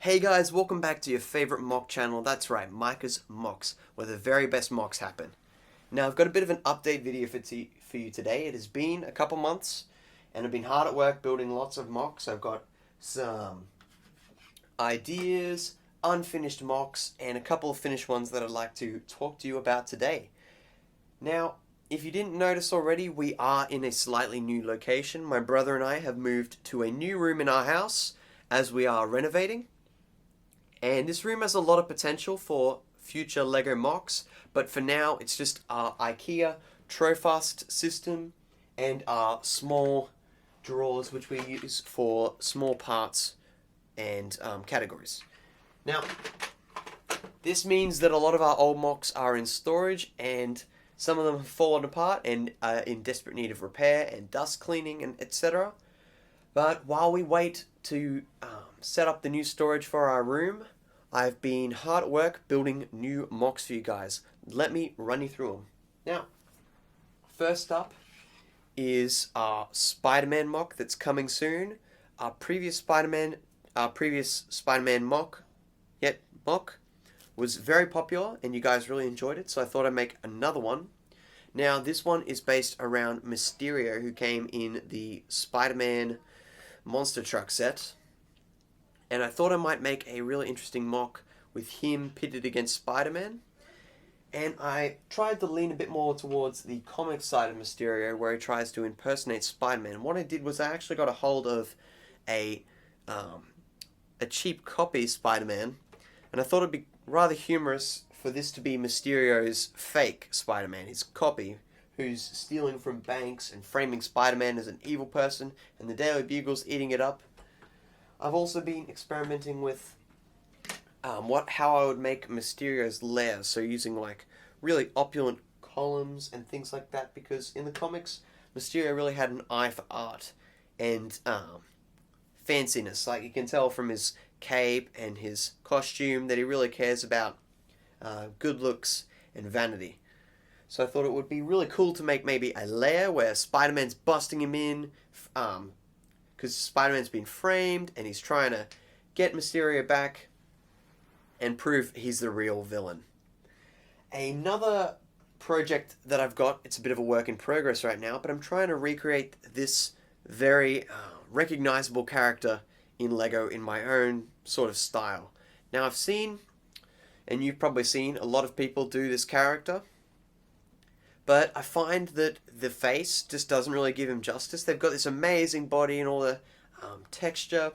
Hey guys, welcome back to your favorite mock channel. That's right, Micah's MOCs, where the very best mocks happen. Now, I've got a bit of an update video for you today. It has been a couple months, and I've been hard at work building lots of mocks. I've got some ideas, unfinished mocks, and a couple of finished ones that I'd like to talk to you about today. Now, if you didn't notice already, we are in a slightly new location. My brother and I have moved to a new room in our house as we are renovating. And this room has a lot of potential for future Lego mocks, but for now it's just our IKEA Trofast system and our small drawers which we use for small parts and categories. Now, this means that a lot of our old mocks are in storage and some of them have fallen apart and are in desperate need of repair and dust cleaning and etc. But while we wait to set up the new storage for our room, I've been hard at work building new mocks for you guys. Let me run you through them. Now, first up is our SpiderMan mock that's coming soon. Our previous Spider-Man mock was very popular and you guys really enjoyed it, so I thought I'd make another one. Now, this one is based around Mysterio, who came in the Spider-Man monster truck set. And I thought I might make a really interesting mock with him pitted against Spider-Man. And I tried to lean a bit more towards the comic side of Mysterio, where he tries to impersonate Spider-Man. And what I did was I actually got a hold of a cheap copy Spider-Man, and I thought it'd be rather humorous for this to be Mysterio's fake Spider-Man, his copy, who's stealing from banks and framing Spider-Man as an evil person, and the Daily Bugle's eating it up. I've also been experimenting with how I would make Mysterio's lair, so using like really opulent columns and things like that, because in the comics, Mysterio really had an eye for art and fanciness. Like, you can tell from his cape and his costume that he really cares about good looks and vanity. So I thought it would be really cool to make maybe a lair where Spider-Man's busting him in, because Spider-Man's been framed and he's trying to get Mysterio back and prove he's the real villain. Another project that I've got, it's a bit of a work in progress right now, but I'm trying to recreate this very recognizable character in Lego in my own sort of style. Now, I've seen, and you've probably seen, a lot of people do this character, but I find that the face just doesn't really give him justice. They've got this amazing body and all the texture,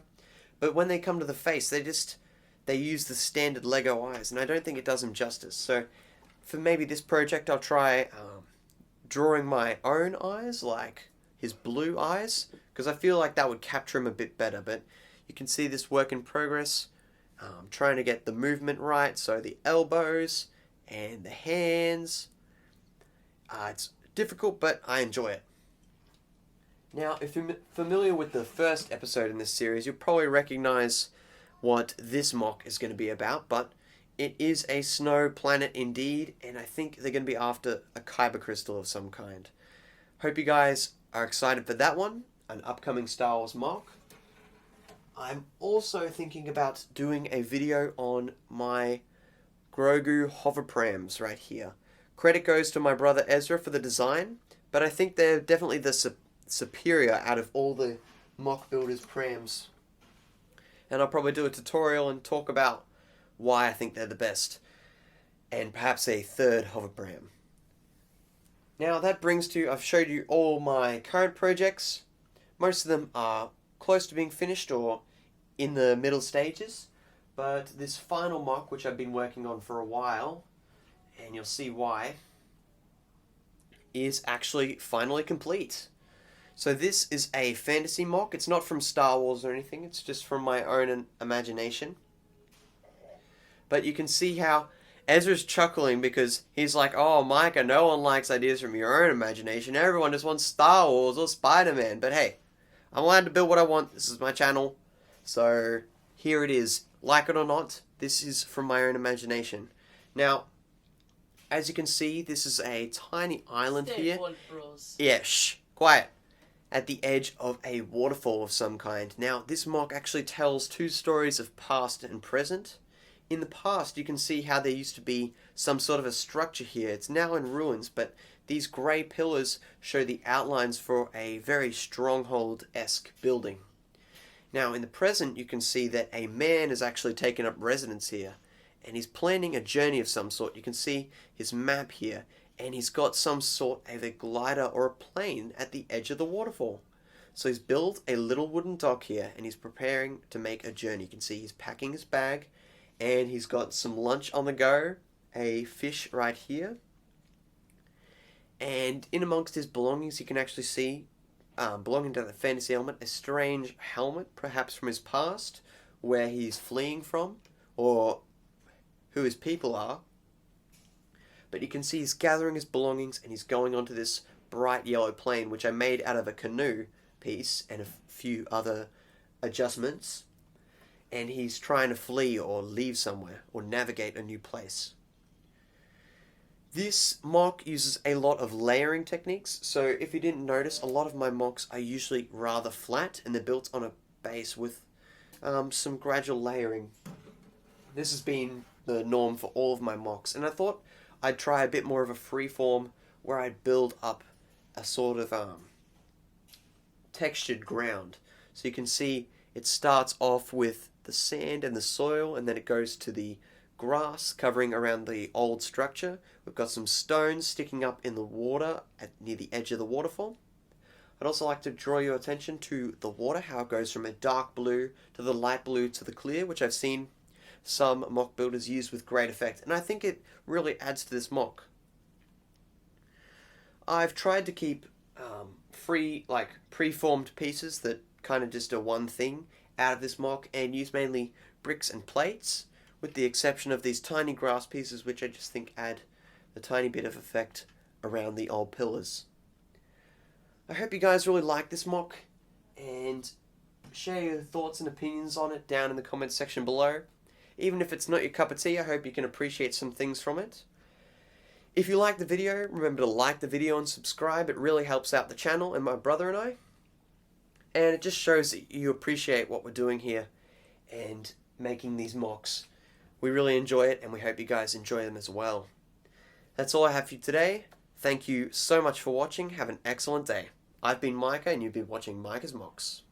but when they come to the face, they use the standard Lego eyes, and I don't think it does him justice. So for maybe this project, I'll try drawing my own eyes, like his blue eyes, because I feel like that would capture him a bit better. But you can see this work in progress. Trying to get the movement right, so the elbows and the hands. It's difficult, but I enjoy it. Now, if you're familiar with the first episode in this series, you'll probably recognize what this mock is going to be about, but it is a snow planet indeed, and I think they're going to be after a kyber crystal of some kind. Hope you guys are excited for that one, an upcoming Star Wars mock. I'm also thinking about doing a video on my Grogu hoverprams right here. Credit goes to my brother Ezra for the design, but I think they're definitely the superior out of all the mock builders prams. And I'll probably do a tutorial and talk about why I think they're the best, and perhaps a third hoverpram. Now that brings to, I've showed you all my current projects. Most of them are close to being finished or in the middle stages, but this final mock, which I've been working on for a while, and you'll see why, is actually finally complete. So this is a fantasy mock. It's not from Star Wars or anything, it's just from my own imagination. But you can see how Ezra's chuckling because he's like, oh, Micah, no one likes ideas from your own imagination. Everyone just wants Star Wars or Spider-Man. But hey, I'm allowed to build what I want. This is my channel. So here it is. Like it or not, this is from my own imagination. Now, as you can see, this is a tiny island here. Yeah, shh, quiet. at the edge of a waterfall of some kind. Now, this MOC actually tells two stories of past and present. In the past, you can see how there used to be some sort of a structure here. It's now in ruins, but these grey pillars show the outlines for a very stronghold-esque building. Now, in the present, you can see that a man has actually taken up residence here, and he's planning a journey of some sort. You can see his map here, and he's got some sort of a glider or a plane at the edge of the waterfall. So he's built a little wooden dock here, and he's preparing to make a journey. You can see he's packing his bag, and he's got some lunch on the go, a fish right here. And in amongst his belongings, you can actually see, belonging to the fantasy element, a strange helmet, perhaps from his past, where he's fleeing from, or who his people are. But you can see he's gathering his belongings and he's going onto this bright yellow plane, which I made out of a canoe piece and a few other adjustments. And he's trying to flee or leave somewhere or navigate a new place. This MOC uses a lot of layering techniques, so if you didn't notice, a lot of my MOCs are usually rather flat and they're built on a base with some gradual layering. This has been the norm for all of my MOCs, and I thought I'd try a bit more of a free form where I'd build up a sort of textured ground. So you can see it starts off with the sand and the soil, and then it goes to the grass covering around the old structure. We've got some stones sticking up in the water near the edge of the waterfall. I'd also like to draw your attention to the water, how it goes from a dark blue to the light blue to the clear, which I've seen some MOC builders use with great effect, and I think it really adds to this MOC. I've tried to keep preformed pieces that kind of just are one thing out of this MOC and use mainly bricks and plates, with the exception of these tiny grass pieces, which I just think add a tiny bit of effect around the old pillars. I hope you guys really like this MOC, and share your thoughts and opinions on it down in the comments section below. Even if it's not your cup of tea, I hope you can appreciate some things from it. If you like the video, remember to like the video and subscribe. It really helps out the channel and my brother and I. And it just shows that you appreciate what we're doing here and making these MOCs. We really enjoy it, and we hope you guys enjoy them as well. That's all I have for you today. Thank you so much for watching. Have an excellent day. I've been Micah, and you've been watching Micah's MOCs.